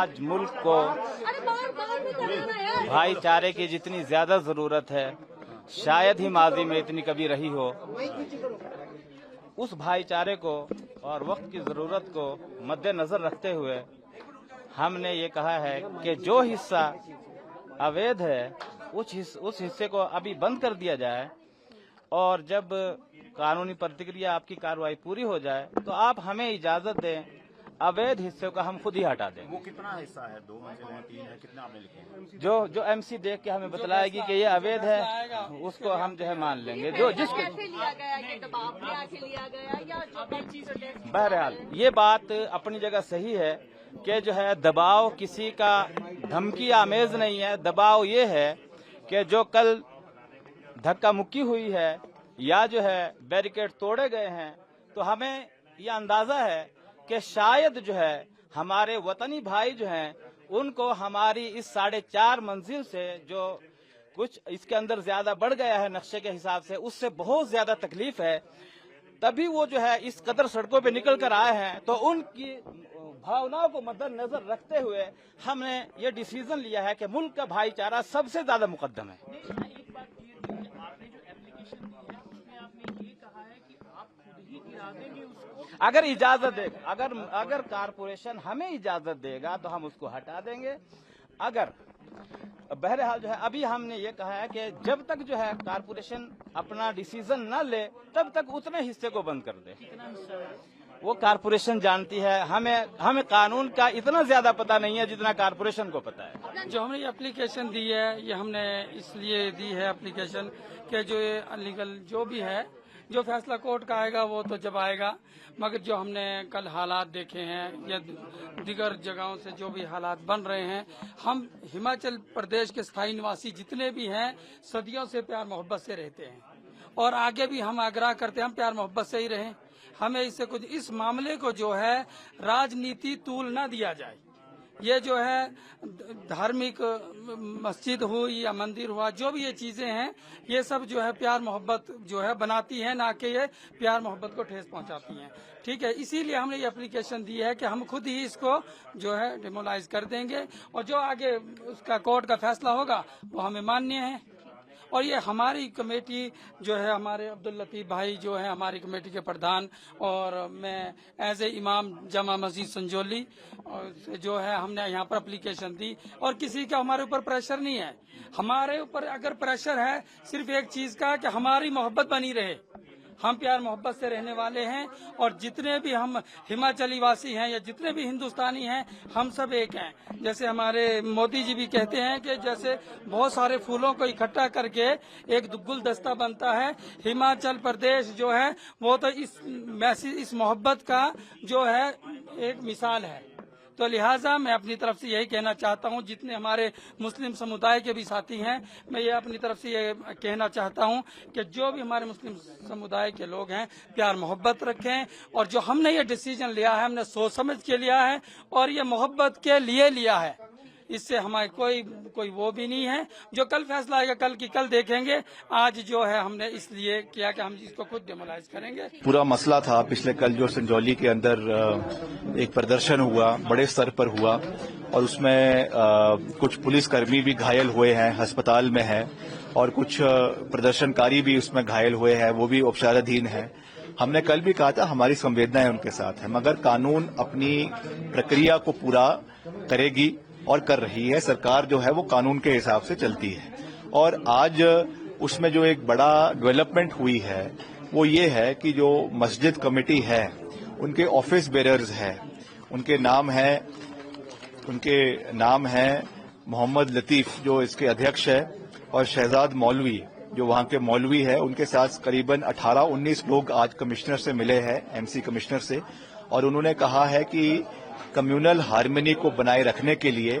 आज मुल्क को भाईचारे की जितनी ज्यादा जरूरत है, शायद ही माजी में इतनी कभी रही हो, उस भाईचारे को और वक्त की जरूरत को मद्देनजर रखते हुए हमने ये कहा है कि जो हिस्सा अवैध है उस हिस्से को अभी बंद कर दिया जाए, और जब कानूनी प्रतिक्रिया आपकी कार्रवाई पूरी हो जाए तो आप हमें इजाजत दें, अवैध हिस्से को हम खुद ही हटा दें। वो कितना हिस्सा है? 2 मंजिल है, 3 है, कितना आपने लिखे? जो एमसी देख के हमें बतलाएगी कि ये अवैध है, उसको हम जो है मान लेंगे। जो जिसको बहरहाल ये बात अपनी जगह सही है कि जो है दबाव किसी का धमकी आमेज नहीं है। दबाव ये है कि जो कल धक्का मुक्की हुई है या जो है बैरिकेड तोड़े गए हैं, तो हमें यह अंदाजा है कि शायद जो है हमारे वतनी भाई जो हैं उनको हमारी इस 4.5 मंजिल से जो कुछ इसके अंदर ज्यादा बढ़ गया है नक्शे के हिसाब से, उससे बहुत ज्यादा तकलीफ है। तभी वो जो है इस कदर सड़कों पे निकल कर आए हैं। तो उनकी भावनाओं को मद्देनजर रखते हुए हमने ये डिसीजन लिया है कि मुल्क का भाईचारा सबसे ज्यादा मुकद्दम है। अगर इजाजत दे, अगर कारपोरेशन हमें इजाजत देगा तो हम उसको हटा देंगे। अगर बहरहाल जो है अभी हमने ये कहा है कि जब तक जो है कारपोरेशन अपना डिसीजन न ले तब तक उतने हिस्से को बंद कर दे। वो कारपोरेशन जानती है, हमें कानून का इतना ज्यादा पता नहीं है जितना कारपोरेशन को पता है। जो हमने एप्लीकेशन दी है, ये हमने इसलिए दी है एप्लीकेशन कि जो ये अनलीगल जो भी है, जो फैसला कोर्ट का आएगा वो तो जब आएगा, मगर जो हमने कल हालात देखे हैं या दीगर जगहों से जो भी हालात बन रहे हैं, हम हिमाचल प्रदेश के स्थायी निवासी जितने भी हैं सदियों से प्यार मोहब्बत से रहते हैं और आगे भी हम आग्रह करते हैं हम प्यार मोहब्बत से ही रहें। हमें इससे कुछ इस मामले को जो है राजनीति तूल न दिया जाए। ये जो है धार्मिक मस्जिद हुई या मंदिर हुआ, जो भी ये चीजें हैं, ये सब जो है प्यार मोहब्बत जो है बनाती हैं, ना कि ये प्यार मोहब्बत को ठेस पहुंचाती हैं। ठीक है, इसीलिए हमने ये एप्लीकेशन दी है कि हम खुद ही इसको जो है डिमोलाइज कर देंगे और जो आगे उसका कोर्ट का फैसला होगा वो हमें मान्य है। और ये हमारी कमेटी जो है, हमारे अब्दुल लतीफ भाई जो है हमारी कमेटी के प्रधान, और मैं एज ए इमाम जमा मस्जिद संजौली जो है हमने यहाँ पर एप्लीकेशन दी। और किसी का हमारे ऊपर प्रेशर नहीं है। हमारे ऊपर अगर प्रेशर है सिर्फ एक चीज का कि हमारी मोहब्बत बनी रहे। हम प्यार मोहब्बत से रहने वाले हैं और जितने भी हम हिमाचली वासी हैं या जितने भी हिंदुस्तानी हैं, हम सब एक हैं। जैसे हमारे मोदी जी भी कहते हैं कि जैसे बहुत सारे फूलों को इकट्ठा करके एक गुलदस्ता बनता है, हिमाचल प्रदेश जो है वो तो इस मोहब्बत का जो है एक मिसाल है। तो लिहाजा मैं अपनी तरफ से यही कहना चाहता हूं, जितने हमारे मुस्लिम समुदाय के भी साथी हैं, मैं ये अपनी तरफ से ये कहना चाहता हूं कि जो भी हमारे मुस्लिम समुदाय के लोग हैं प्यार मोहब्बत रखें। और जो हमने ये डिसीजन लिया है हमने सोच समझ के लिया है और ये मोहब्बत के लिए लिया है। इससे हमारे कोई वो भी नहीं है। जो कल फैसला आएगा कल की कल देखेंगे। आज जो है हमने इसलिए किया कि हम इसको खुद डिमोलाइज करेंगे। पूरा मसला था पिछले कल जो संजौली के अंदर एक प्रदर्शन हुआ, बड़े स्तर पर हुआ, और उसमें कुछ पुलिसकर्मी भी घायल हुए हैं, अस्पताल में हैं, और कुछ प्रदर्शनकारी भी उसमें घायल हुए हैं, वो भी उपचाराधीन हैं। हमने कल भी कहा था हमारी संवेदनाएं उनके साथ है, मगर कानून अपनी प्रक्रिया को पूरा करेगी और कर रही है। सरकार जो है वो कानून के हिसाब से चलती है। और आज उसमें जो एक बड़ा डेवलपमेंट हुई है वो ये है कि जो मस्जिद कमेटी है उनके ऑफिस बेरर्स हैं, उनके नाम है मोहम्मद लतीफ जो इसके अध्यक्ष है, और शहजाद मौलवी जो वहां के मौलवी है। उनके साथ करीबन 18-19 लोग आज कमिश्नर से मिले हैं, एमसी कमिश्नर से, और उन्होंने कहा है कि कम्युनल हार्मनी को बनाए रखने के लिए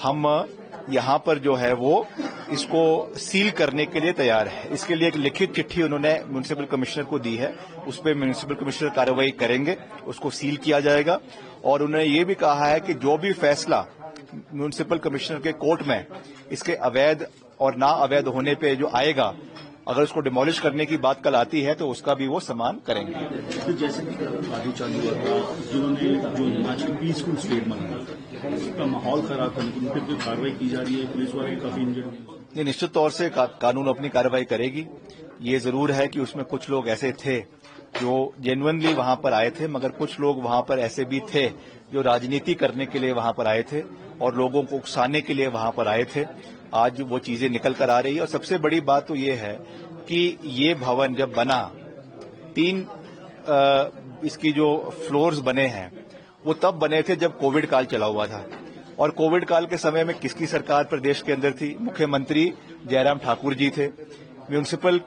हम यहाँ पर जो है वो इसको सील करने के लिए तैयार है। इसके लिए एक लिखित चिट्ठी उन्होंने म्युनिसिपल कमिश्नर को दी है, उस पर म्युनिसिपल कमिश्नर कार्रवाई करेंगे, उसको सील किया जाएगा। और उन्होंने ये भी कहा है कि जो भी फैसला म्युनिसिपल कमिश्नर के कोर्ट में इसके अवैध और ना अवैध होने पे जो आएगा, अगर उसको डिमोलिश करने की बात कल आती है तो उसका भी वो सम्मान करेंगे। तो जैसे कि आगे चालू हुआ था, जिन्होंने जो आज की पीसफुल स्टेट मनाया था, उसका माहौल खराब था, लेकिन उन पर कार्रवाई की जा रही है, पुलिस वाले काफी इंजर्ड। ये निश्चित तौर से कानून अपनी कार्रवाई करेगी। ये जरूर है कि उसमें कुछ लोग ऐसे थे जो जेन्युइनली वहां पर आए थे, मगर कुछ लोग वहां पर ऐसे भी थे जो राजनीति करने के लिए वहां पर आए थे और लोगों को उकसाने के लिए वहां पर आए थे। आज वो चीजें निकल कर आ रही है और सबसे बड़ी बात तो ये है कि ये भवन जब बना, 3 इसकी जो फ्लोर्स बने हैं वो तब बने थे जब कोविड काल चला हुआ था। और कोविड काल के समय में किसकी सरकार प्रदेश के अंदर थी? मुख्यमंत्री जयराम ठाकुर जी थे। म्यूनिसिपल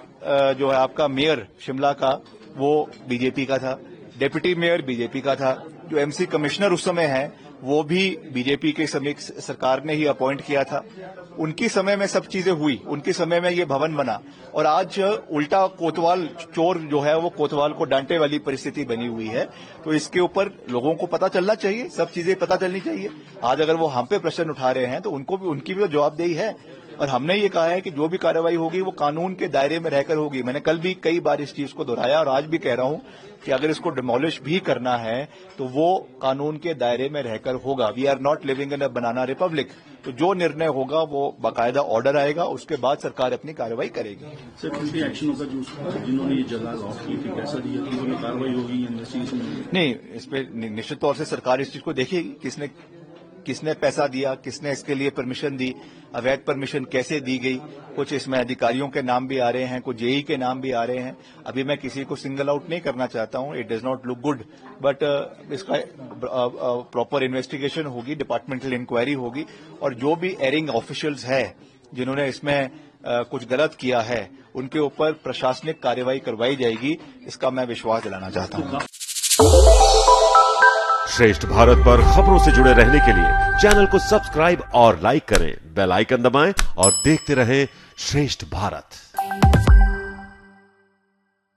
जो है आपका मेयर शिमला का वो बीजेपी का था, डेप्यूटी मेयर बीजेपी का था, जो एमसी कमिश्नर उस समय है वो भी बीजेपी के समय सरकार ने ही अपॉइंट किया था। उनकी समय में सब चीजें हुई, उनके समय में ये भवन बना और आज उल्टा कोतवाल चोर जो है वो कोतवाल को डांटे वाली परिस्थिति बनी हुई है। तो इसके ऊपर लोगों को पता चलना चाहिए, सब चीजें पता चलनी चाहिए। आज अगर वो हम पे प्रश्न उठा रहे हैं तो उनकी भी तो जवाबदेही है और हमने ये कहा है कि जो भी कार्रवाई होगी वो कानून के दायरे में रहकर होगी। मैंने कल भी कई बार इस चीज को दोहराया और आज भी कह रहा हूं कि अगर इसको डिमोलिश भी करना है तो वो कानून के दायरे में रहकर होगा। We are not living in a banana republic. तो जो निर्णय होगा वो बाकायदा ऑर्डर आएगा, उसके बाद सरकार अपनी कार्रवाई करेगी। सर, किसी एक्शन होगा जिन्होंने ये जगह लॉक की थी, कैसा दिया कि उन्होंने कार्रवाई होगी, इन्वेस्टिगेशन? नहीं, इस पे निश्चित तौर से सरकार इस चीज को देखेगी, किसने पैसा दिया, किसने इसके लिए परमिशन दी, अवैध परमिशन कैसे दी गई। कुछ इसमें अधिकारियों के नाम भी आ रहे हैं, कुछ जेई के नाम भी आ रहे हैं। अभी मैं किसी को सिंगल आउट नहीं करना चाहता हूं, it does not look good, but इसका प्रॉपर इन्वेस्टिगेशन होगी, डिपार्टमेंटल इंक्वायरी होगी और जो भी एरिंग ऑफिशियल्स है जिन्होंने इसमें कुछ गलत किया है उनके ऊपर प्रशासनिक कार्रवाई करवाई जाएगी, इसका मैं विश्वास दिलाना चाहता हूं। श्रेष्ठ भारत पर खबरों से जुड़े रहने के लिए चैनल को सब्सक्राइब और लाइक करें, बेल आइकन दबाएं और देखते रहें श्रेष्ठ भारत।